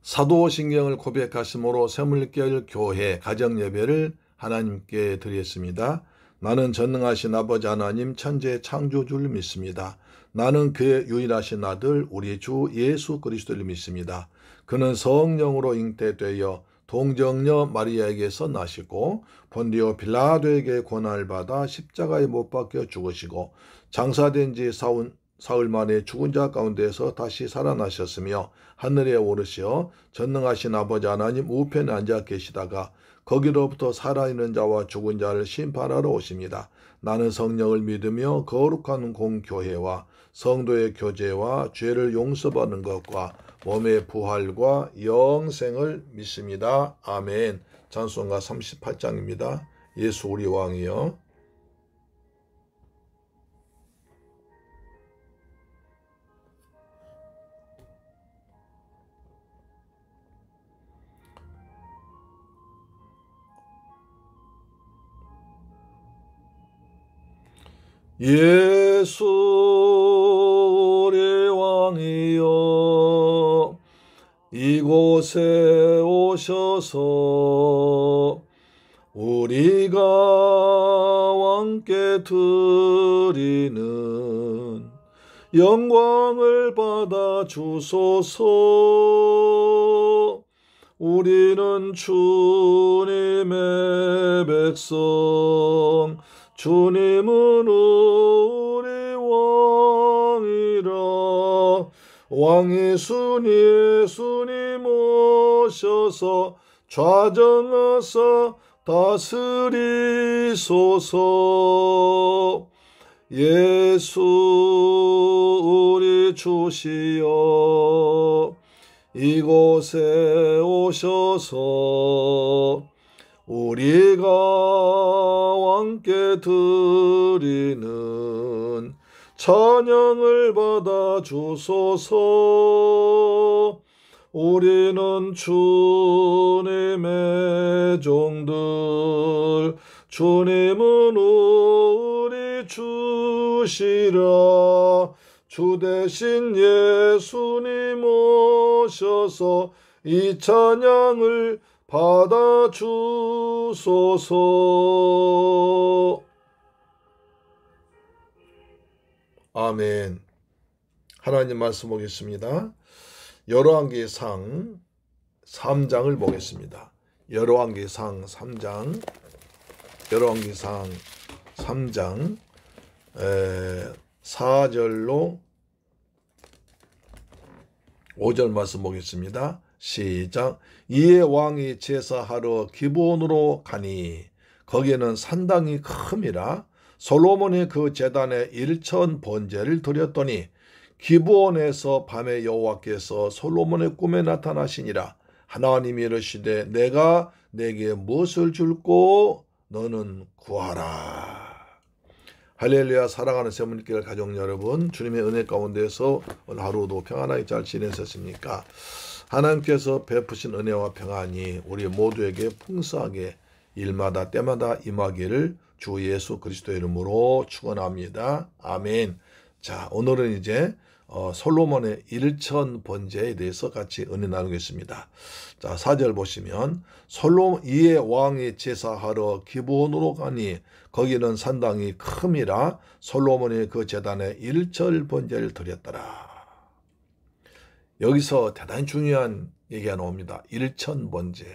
사도신경을 고백하심으로 샘물결 교회 가정예배를 하나님께 드렸습니다. 나는 전능하신 아버지 하나님 천지의 창조주를 믿습니다. 나는 그의 유일하신 아들 우리 주 예수 그리스도를 믿습니다. 그는 성령으로 잉태되어 동정녀 마리아에게서 나시고 본디오 빌라도에게 고난을 받아 십자가에 못 박혀 죽으시고 장사된 지 사흘 만에 죽은 자 가운데서 다시 살아나셨으며 하늘에 오르시어 전능하신 아버지 하나님 우편에 앉아 계시다가 거기로부터 살아있는 자와 죽은 자를 심판하러 오십니다. 나는 성령을 믿으며 거룩한 공교회와 성도의 교제와 죄를 용서받는 것과 몸의 부활과 영생을 믿습니다. 아멘. 찬송가 38장입니다. 예수 우리 왕이여. 예수 우리 왕이여 이곳에 오셔서 우리가 왕께 드리는 영광을 받아 주소서. 우리는 주님의 백성 주님은 우리 왕이라. 왕이신 예수님 오셔서 좌정하사 다스리소서. 예수 우리 주시여 이곳에 오셔서 우리가 왕께 드리는 찬양을 받아 주소서. 우리는 주님의 종들 주님은 우리 주시라. 주 대신 예수님 오셔서 이 찬양을 받아 주소서. 아멘. 하나님 말씀 보겠습니다. 열왕기상 3장을 보겠습니다. 열왕기상 3장 4절로 5절 말씀 보겠습니다. 시작. 이에 왕이 제사하러 기브온으로 가니 거기에는 산당이 큼이라. 솔로몬이 그 제단에 1천 번제를 드렸더니 기브온에서 밤에 여호와께서 솔로몬의 꿈에 나타나시니라. 하나님이 이르시되 내가 내게 무엇을 줄꼬 너는 구하라. 할렐루야. 사랑하는 샘물결 가족 여러분, 주님의 은혜 가운데서 오늘 하루도 평안하게 잘 지내셨습니까? 하나님께서 베푸신 은혜와 평안이 우리 모두에게 풍성하게 일마다 때마다 임하기를 주 예수 그리스도의 이름으로 축원합니다. 아멘. 자, 오늘은 이제 솔로몬의 1천 번제에 대해서 같이 은혜 나누겠습니다. 자, 4절 보시면 이에 왕이 제사하러 기브온으로 가니 거기는 산당이 큼이라. 솔로몬이 그 제단에 1천 번제를 드렸더라. 여기서 대단히 중요한 얘기가 나옵니다. 1천 번제.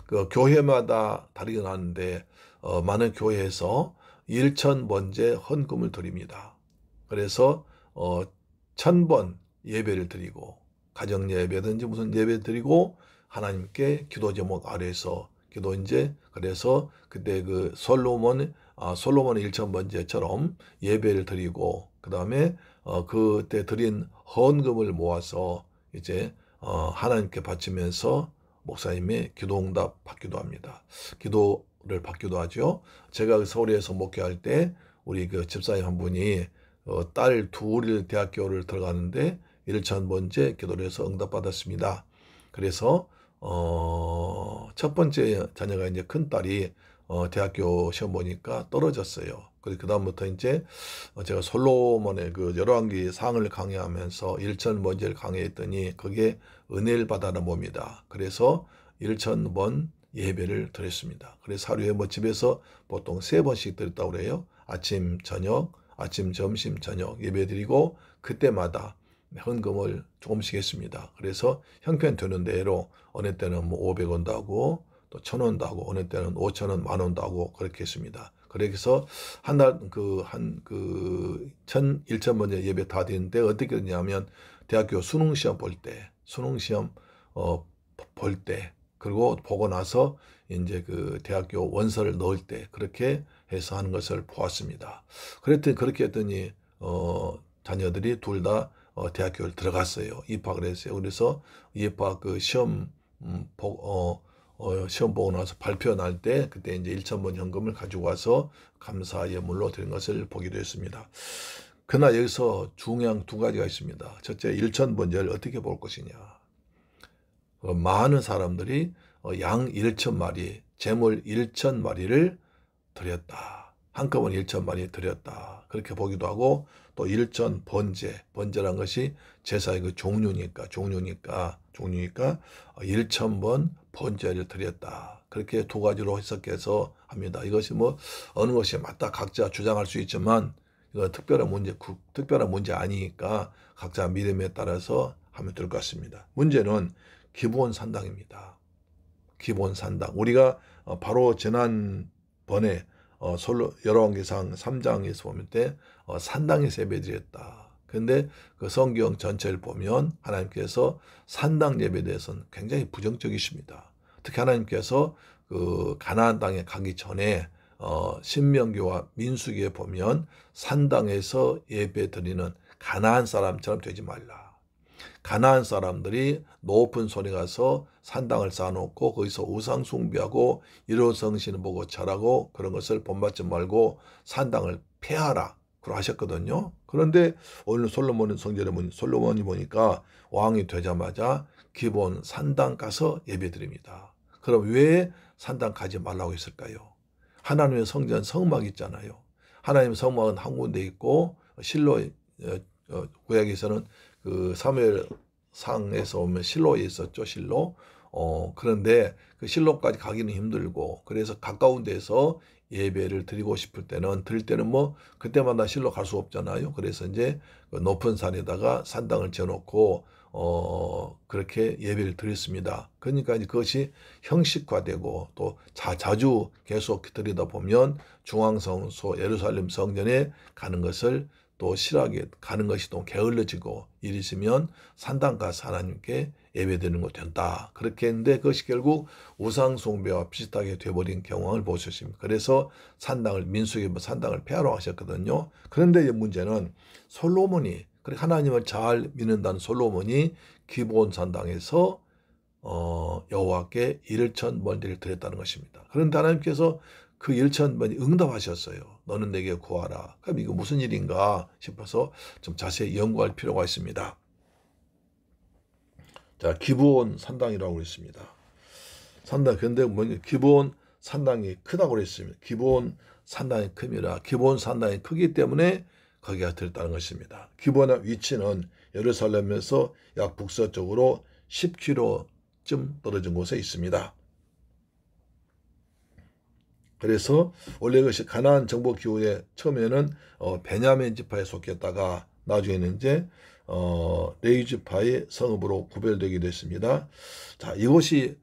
그 교회마다 다르긴 하는데 많은 교회에서 1천 번제 헌금을 드립니다. 그래서 1000번 예배를 드리고 가정 예배든지 무슨 예배 드리고 하나님께 기도 제목 아래서 기도 이제 그래서 그때 그 솔로몬 1천 번제처럼 예배를 드리고 그 다음에 그때 드린 헌금을 모아서 이제 하나님께 바치면서 목사님의 기도응답 받기도 합니다. 기도를 받기도 하죠. 제가 서울에서 목회할 때 우리 그 집사님 한 분이 딸 둘이 대학교를 들어가는데 1천 번째 기도를 해서 응답받았습니다. 그래서 첫 번째 자녀가 이제 큰 딸이 대학교 시험 보니까 떨어졌어요. 그래서 그다음부터 이제 제가 솔로몬의 그 열왕기 상을 강의하면서 일천번제를 강의했더니 그게 은혜를 받아는 봅니다. 그래서 1000번 예배를 드렸습니다. 그래서 하루에 뭐 집에서 보통 3번씩 드렸다고 그래요. 아침, 저녁, 아침, 점심, 저녁 예배 드리고 그때마다 헌금을 조금씩 했습니다. 그래서 형편되는 대로 어느 때는 뭐 500원도 하고 또 1000원도 하고 어느 때는 5000원, 만원도 하고 그렇게 했습니다. 그래서 한 달 그 1000번 예배 다 드리는데 어떻게 했냐면 대학교 수능 시험 볼 때 볼 때 그리고 보고 나서 이제 그 대학교 원서를 넣을 때 그렇게 해서 하는 것을 보았습니다. 그렇게 했더니 자녀들이 둘 다 대학교를 들어갔어요. 입학을 했어요. 그래서 입학 그 시험 시험 보고 나서 발표 날 때 그때 이제 1000번 현금을 가지고 와서 감사 예물로 드린 것을 보기도 했습니다. 그러나 여기서 중요한 두 가지가 있습니다. 첫째, 1000번제를 어떻게 볼 것이냐. 많은 사람들이 양 1000마리, 재물 1000마리를 드렸다. 한꺼번에 1000마리 드렸다. 그렇게 보기도 하고 또 1000번제, 번제란 것이 제사의 그 종류니까 1000번 번제를 드렸다. 그렇게 두 가지로 해석해서 합니다. 이것이 뭐 어느 것이 맞다 각자 주장할 수 있지만 이거 특별한 문제 아니니까 각자 믿음에 따라서 하면 될 것 같습니다. 문제는 기본 산당입니다. 기본 산당. 우리가 바로 지난번에 열왕기상 3장에서 보면 때 산당에서 예배드렸다. 근데 그 성경 전체를 보면 하나님께서 산당 예배에 대해서는 굉장히 부정적이십니다. 특히 하나님께서 그 가나안 땅에 가기 전에 신명기와 민수기에 보면 산당에서 예배드리는 가나안 사람처럼 되지 말라. 가나안 사람들이 높은 산에 가서 산당을 쌓아놓고 거기서 우상 숭배하고 일호성신을 보고 절하고 그런 것을 본받지 말고 산당을 폐하라. 그러 하셨거든요. 그런데 오늘 솔로몬이 보니까 왕이 되자마자 기본 산당 가서 예배드립니다. 그럼 왜 산당 가지 말라고 했을까요? 하나님의 성전 성막 있잖아요. 하나님의 성막은 한 군데 있고 실로 구약에서는 그 사무엘 상에서 오면 실로에 있었죠. 실로. 그런데 그 실로까지 가기는 힘들고 그래서 가까운 데서 예배를 드리고 싶을 때는 뭐 그때마다 실로 갈 수 없잖아요. 그래서 이제 그 높은 산에다가 산당을 지어놓고 그렇게 예배를 드렸습니다. 그러니까 이제 그것이 형식화되고 또 자주 계속 드리다 보면 중앙성소 예루살렘 성전에 가는 것을 또 싫어하게 가는 것이 또 게을러지고 일 있으면 산당 가서 하나님께 예배드리는 것 된다. 그렇게 했는데 그것이 결국 우상 숭배와 비슷하게 되어버린 경황을 보셨습니다. 그래서 민수기 산당을 폐하러 하셨거든요. 그런데 문제는 솔로몬이 하나님을 잘 믿는다는 솔로몬이 기본 산당에서 여호와께 1000번제를 드렸다는 것입니다. 그런데 하나님께서 그 1000번이 응답하셨어요. 너는 내게 구하라. 그럼 이거 무슨 일인가 싶어서 좀 자세히 연구할 필요가 있습니다. 자, 기본 산당이라고 그랬습니다. 산당, 근데 기본 산당이 크다고 그랬습니다. 기본 산당이 큽니다. 기본 산당이 크기 때문에 거기가 들었다는 것입니다. 기본의 위치는 예루살렘에서 약 북서쪽으로 10km쯤 떨어진 곳에 있습니다. 그래서 원래 그것이 가나안 정복 기후에 처음에는 베냐민 지파에 속했다가 나중에는 이제 레위 지파의 성읍으로 구별되게 됐습니다. 자, 이것이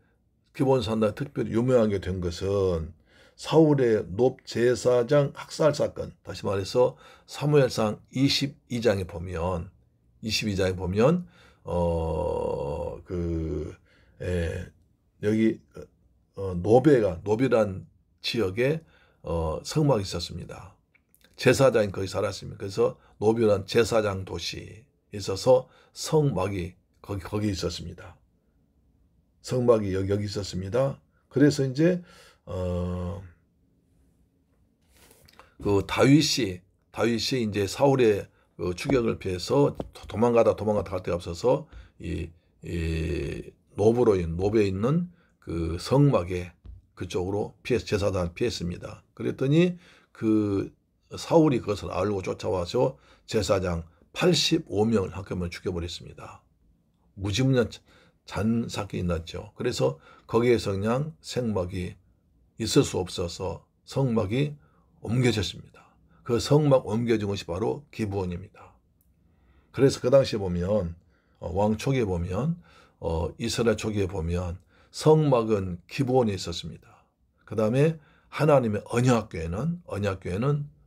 기본 산당 특별히 유명하게 된 것은 사울의 높 제사장 학살 사건, 다시 말해서 사무엘상 22장에 보면 여기 노비란 지역에 성막이 있었습니다. 제사장이 거기 살았습니다. 그래서 노비란 제사장 도시에 있어서 성막이 거기 있었습니다. 성막이 여기 있었습니다. 그래서 이제 그 다윗이 이제 사울의 그 추격을 피해서 도망가다 갈 데가 없어서 이 노브에 있는 그 성막에 그쪽으로 제사장을 피했습니다. 그랬더니 그 사울이 그것을 알고 쫓아와서 제사장 85명을 한꺼번에 죽여버렸습니다. 무지무지한 잔사건이 났죠. 그래서 거기에서 그냥 생막이 있을 수 없어서 성막이 옮겨졌습니다. 그 성막 옮겨진 것이 바로 기브온입니다. 그래서 그 당시에 보면 왕 초기에 보면 이스라엘 초기에 보면 성막은 기브온에 있었습니다. 그 다음에 하나님의 언약궤는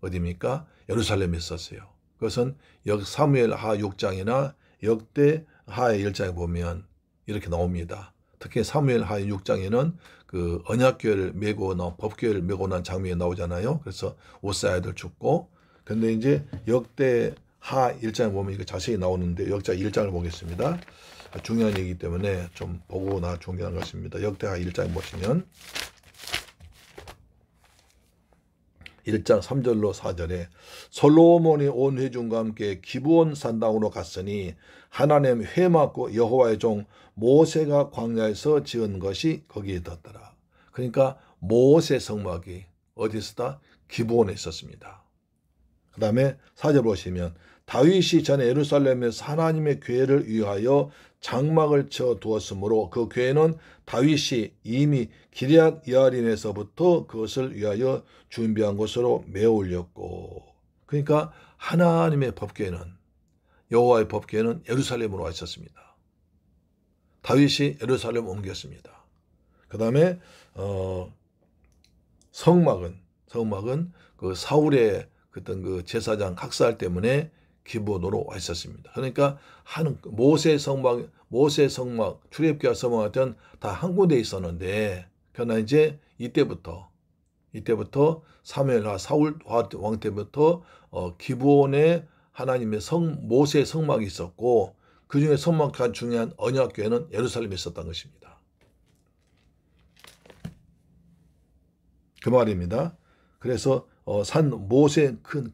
어디입니까? 예루살렘에 있었어요. 그것은 사무엘하 6장이나 역대하 1장에 보면 이렇게 나옵니다. 특히 사무엘하 6장에는 그 언약궤를 메고 법궤를 메고 난 장면이 나오잖아요. 그래서 우사야들 죽고, 근데 이제 역대하 1장에 보면 이거 자세히 나오는데 역자 1장을 보겠습니다. 중요한 얘기이기 때문에 좀 보고 나 중요한 것입니다. 역대하 1장 보시면 1장 3절로 4절에 솔로몬이 온 회중과 함께 기브온 산당으로 갔으니 하나님 회 맞고 여호와의 종 모세가 광야에서 지은 것이 거기에 있었더라. 그러니까 모세 성막이 어디 있었다? 기브온에 있었습니다. 그 다음에 4절 보시면 다윗이 전에 예루살렘에서 하나님의 궤를 위하여 장막을 쳐 두었으므로 그 궤는 다윗이 이미 기럇 여아림에서부터 그것을 위하여 준비한 곳으로 메어 올렸고, 그러니까 하나님의 법궤는, 여호와의 법궤는 예루살렘으로 와 있었습니다. 다윗이 예루살렘 옮겼습니다. 그 다음에 성막은 그 사울의 그떤 그 제사장 학살 때문에 기브온으로 와 있었습니다. 그러니까 모세 성막, 출애굽기와 성막은 다 한 군데 있었는데, 그러나 이제 이때부터 사무엘하 사울 왕 때부터 기브온에 하나님의 모세 성막이 있었고, 그 중에 성막과 중요한 언약궤는 예루살렘에 있었던 것입니다. 그 말입니다. 그래서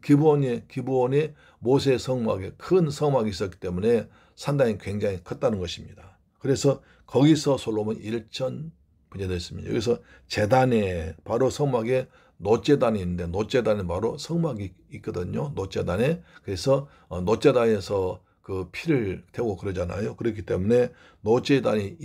기브온의 모세 성막에 큰 성막이 있었기 때문에 산당이 굉장히 컸다는 것입니다. 그래서 거기서 솔로몬 일천분제됐습니다. 여기서 제단에 바로 성막에 놋제단이 있는데 놋제단에 바로 성막이 있거든요. 놋제단에. 그래서 놋제단에서 그 피를 태우고 그러잖아요. 그렇기 때문에 놋제단이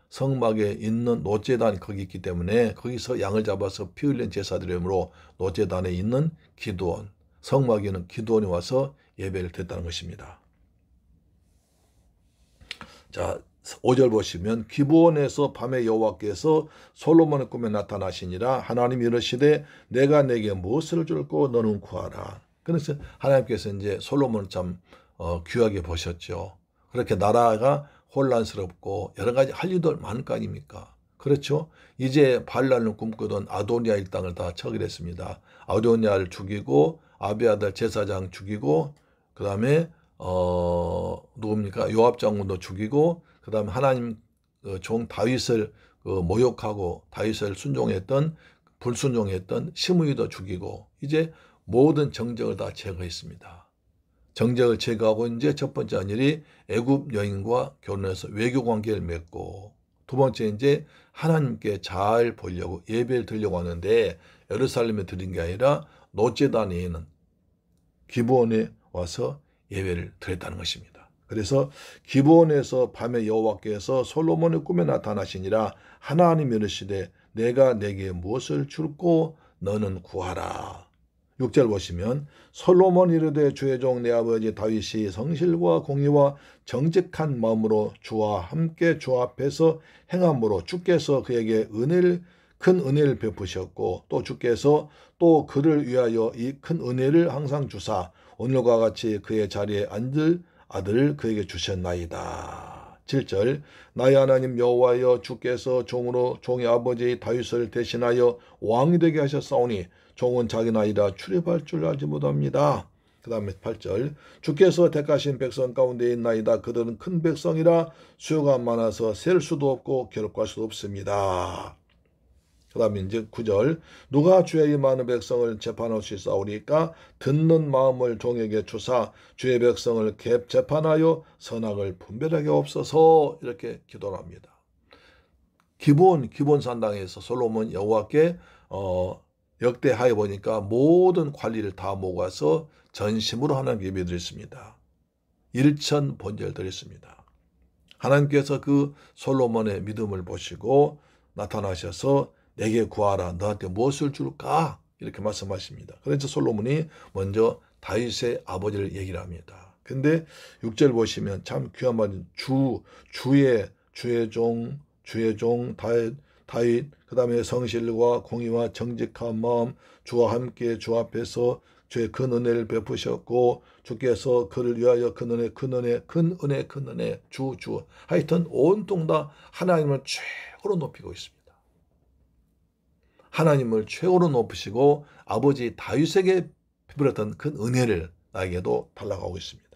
성막에 있는 놋제단이 거기 있기 때문에 거기서 양을 잡아서 피 흘린 제사드림으로 놋제단에 있는 기드온, 성막에는 기드온이 와서 예배를 드렸다는 것입니다. 자, 5절 보시면 기브온에서 밤에 여호와께서 솔로몬의 꿈에 나타나시니라. 하나님이 이르시되 내가 내게 무엇을 줄고 너는 구하라. 그래서 하나님께서 이제 솔로몬을 참 귀하게 보셨죠. 그렇게 나라가 혼란스럽고 여러 가지 할 일도 많을 거 아닙니까? 그렇죠? 이제 반란을 꿈꾸던 아도니아 일당을 다 처결했습니다. 아도니아를 죽이고 아비아달 제사장 죽이고, 그 다음에 누굽니까? 요압 장군도 죽이고, 그 다음에 하나님 종 다윗을 모욕하고 다윗을 불순종했던 시므이도 죽이고, 이제 모든 정적을 다 제거했습니다. 정적을 제거하고 이제 첫 번째 일이 애굽 여인과 결혼해서 외교 관계를 맺고, 두 번째 이제 하나님께 잘 보려고 예배를 드리려고 하는데 예루살렘에 드린 게 아니라 놋제단에 있는 기브온에 와서 예배를 드렸다는 것입니다. 그래서 기브온에서 밤에 여호와께서 솔로몬의 꿈에 나타나시니라. 하나님이 이르시되 내가 내게 무엇을 줄고 너는 구하라. 6절 보시면 솔로몬 이르되 주의 종 내 아버지 다윗이 성실과 공의와 정직한 마음으로 주와 함께 주 앞에서 행함으로 주께서 그에게 큰 은혜를 베푸셨고, 또 주께서 또 그를 위하여 이 큰 은혜를 항상 주사 오늘과 같이 그의 자리에 앉을 아들을 그에게 주셨나이다. 7절 나의 하나님 여호와여 주께서 종의 아버지 다윗을 대신하여 왕이 되게 하셨사오니 종은 자기 나이라 출입할 줄 알지 못합니다. 그 다음에 8절 주께서 택하신 백성 가운데 있나이다. 그들은 큰 백성이라 수요가 많아서 셀 수도 없고 기록할 수도 없습니다. 그 다음에 이제 9절 누가 주의 많은 백성을 재판할 수 있사오리까? 듣는 마음을 종에게 주사 주의 백성을 재판하여 선악을 분별하게 없어서, 이렇게 기도를 합니다. 기본 산당에서 솔로몬 여호와께 역대하에 보니까 모든 관리를 다 모아서 전심으로 하나님께 예배드렸습니다. 일천 번제를 드렸습니다. 하나님께서 그 솔로몬의 믿음을 보시고 나타나셔서 내게 구하라. 너한테 무엇을 줄까? 이렇게 말씀하십니다. 그래서 솔로몬이 먼저 다윗의 아버지를 얘기를 합니다. 근데 6절 보시면 참 귀한 말인 주의 종 다윗 그 다음에 성실과 공의와 정직한 마음 주와 함께 주 앞에서 주의 큰 은혜를 베푸셨고 주께서 그를 위하여 큰 은혜 주 하여튼 온통 다 하나님을 최고로 높이고 있습니다. 하나님을 최고로 높이시고 아버지 다윗에게 베풀었던 큰 은혜를 나에게도 달라가고 있습니다.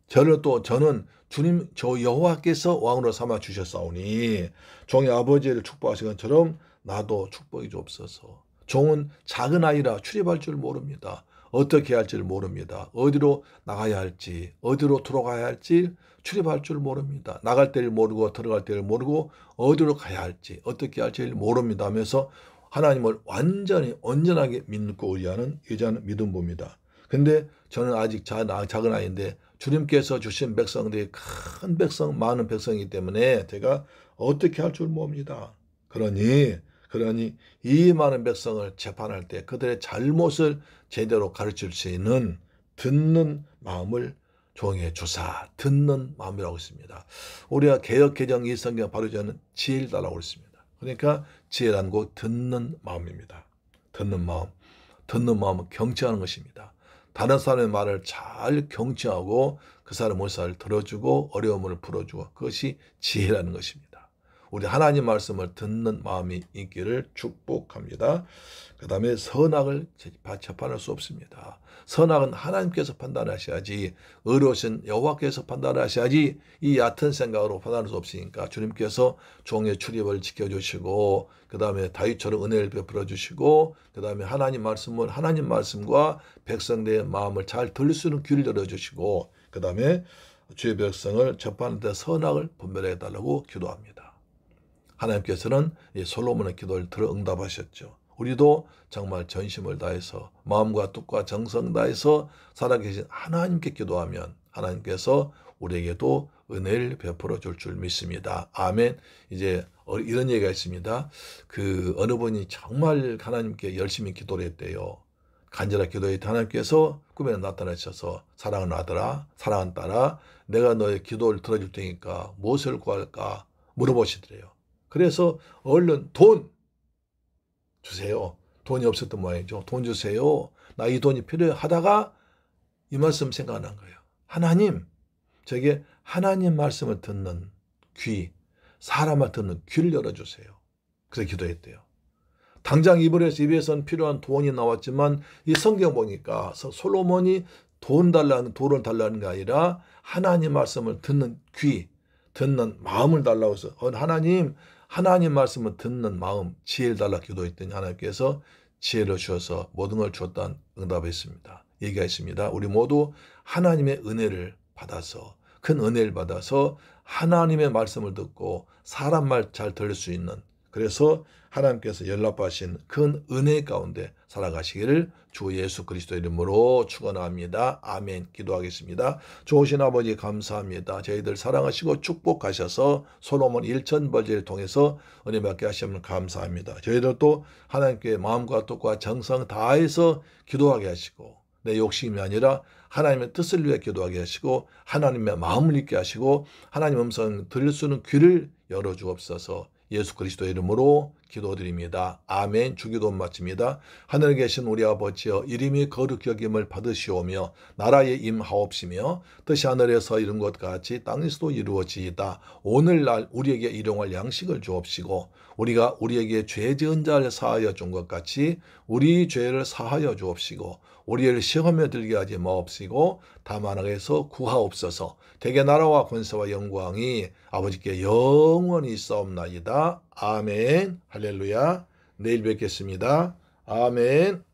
저는 주님 저 여호와께서 왕으로 삼아 주셨사오니 종의 아버지를 축복하신 것처럼 나도 축복이 주옵소서. 종은 작은 아이라 출입할 줄 모릅니다. 어떻게 할 줄 모릅니다. 어디로 나가야 할지, 어디로 들어가야 할지 출입할 줄 모릅니다. 나갈 때를 모르고 들어갈 때를 모르고 어디로 가야 할지, 어떻게 할지 모릅니다 하면서 하나님을 완전히 온전하게 믿고 의지하는 믿음 봅니다. 근데 저는 아직 작은 아이인데 주님께서 주신 백성들이 큰 백성, 많은 백성이기 때문에 제가 어떻게 할 줄 모릅니다. 그러니 이 많은 백성을 재판할 때 그들의 잘못을 제대로 가르칠 수 있는 듣는 마음을 종에 주사, 듣는 마음이라고 했습니다. 우리가 개역 개정 이 성경 바로 저는 지혜를 달라고 했습니다. 그러니까 지혜라는 것 듣는 마음입니다. 듣는 마음은 경청하는 것입니다. 다른 사람의 말을 잘 경청하고 그 사람의 의사를 들어주고 어려움을 풀어주고 그것이 지혜라는 것입니다. 우리 하나님 말씀을 듣는 마음이 있기를 축복합니다. 그 다음에 선악을 재판할 수 없습니다. 선악은 하나님께서 판단하셔야지 의로우신 여호와께서 판단하셔야지 이 얕은 생각으로 판단할 수 없으니까 주님께서 종의 출입을 지켜주시고 그 다음에 다윗처럼 은혜를 베풀어 주시고 그 다음에 하나님 말씀과 백성들의 마음을 잘 들을 수 있는 귀를 열어주시고 그 다음에 주의 백성을 재판할 때 선악을 분별해 달라고 기도합니다. 하나님께서는 이 솔로몬의 기도를 들어 응답하셨죠. 우리도 정말 전심을 다해서 마음과 뜻과 정성 다해서 살아계신 하나님께 기도하면 하나님께서 우리에게도 은혜를 베풀어 줄 믿습니다. 아멘. 이제 이런 얘기가 있습니다. 어느 분이 정말 하나님께 열심히 기도를 했대요. 간절하게 기도했더니 하나님께서 꿈에 나타나셔서 사랑하는 아들아, 사랑하는 딸아, 내가 너의 기도를 들어줄 테니까 무엇을 구할까 물어보시더래요. 그래서 얼른 돈 주세요. 돈이 없었던 모양이죠. 돈 주세요. 나 이 돈이 필요하다가 이 말씀 생각난 거예요. 하나님, 저에게 하나님 말씀을 듣는 귀, 사람을 듣는 귀를 열어주세요. 그래서 기도했대요. 당장 입에서는 필요한 돈이 나왔지만 이 성경 보니까 솔로몬이 돈을 달라는 게 아니라 하나님 말씀을 듣는 귀, 듣는 마음을 달라고 해서 하나님 말씀을 듣는 마음, 지혜를 달라 기도했더니 하나님께서 지혜를 주셔서 모든 걸 주었다는 응답했습니다. 얘기가 있습니다. 우리 모두 하나님의 은혜를 받아서 큰 은혜를 받아서 하나님의 말씀을 듣고 사람 말 잘 들을 수 있는 그래서 하나님께서 연락하신 큰 은혜 가운데 살아가시기를 주 예수 그리스도 이름으로 축원합니다. 아멘. 기도하겠습니다. 좋으신 아버지 감사합니다. 저희들 사랑하시고 축복하셔서 솔로몬 일천번제를 통해서 은혜 받게 하시면 감사합니다. 저희들도 하나님께 마음과 뜻과 정성 다해서 기도하게 하시고 내 욕심이 아니라 하나님의 뜻을 위해 기도하게 하시고 하나님의 마음을 읽게 하시고 하나님 음성 들을 수 있는 귀를 열어주옵소서. 예수 그리스도 이름으로 기도드립니다. 아멘. 주기도 마칩니다. 하늘에 계신 우리 아버지여 이름이 거룩히 여김을 받으시오며 나라에 임하옵시며 뜻이 하늘에서 이룬 것 같이 땅에서도 이루어지이다. 오늘날 우리에게 일용할 양식을 주옵시고 우리가 우리에게 죄 지은 자를 사하여 준 것 같이 우리 죄를 사하여 주옵시고 우리를 시험에 들게 하지 마옵시고 다만 악에서 구하옵소서. 대개 나라와 권세와 영광이 아버지께 영원히 있사옵나이다. 아멘. 할렐루야. 내일 뵙겠습니다. 아멘.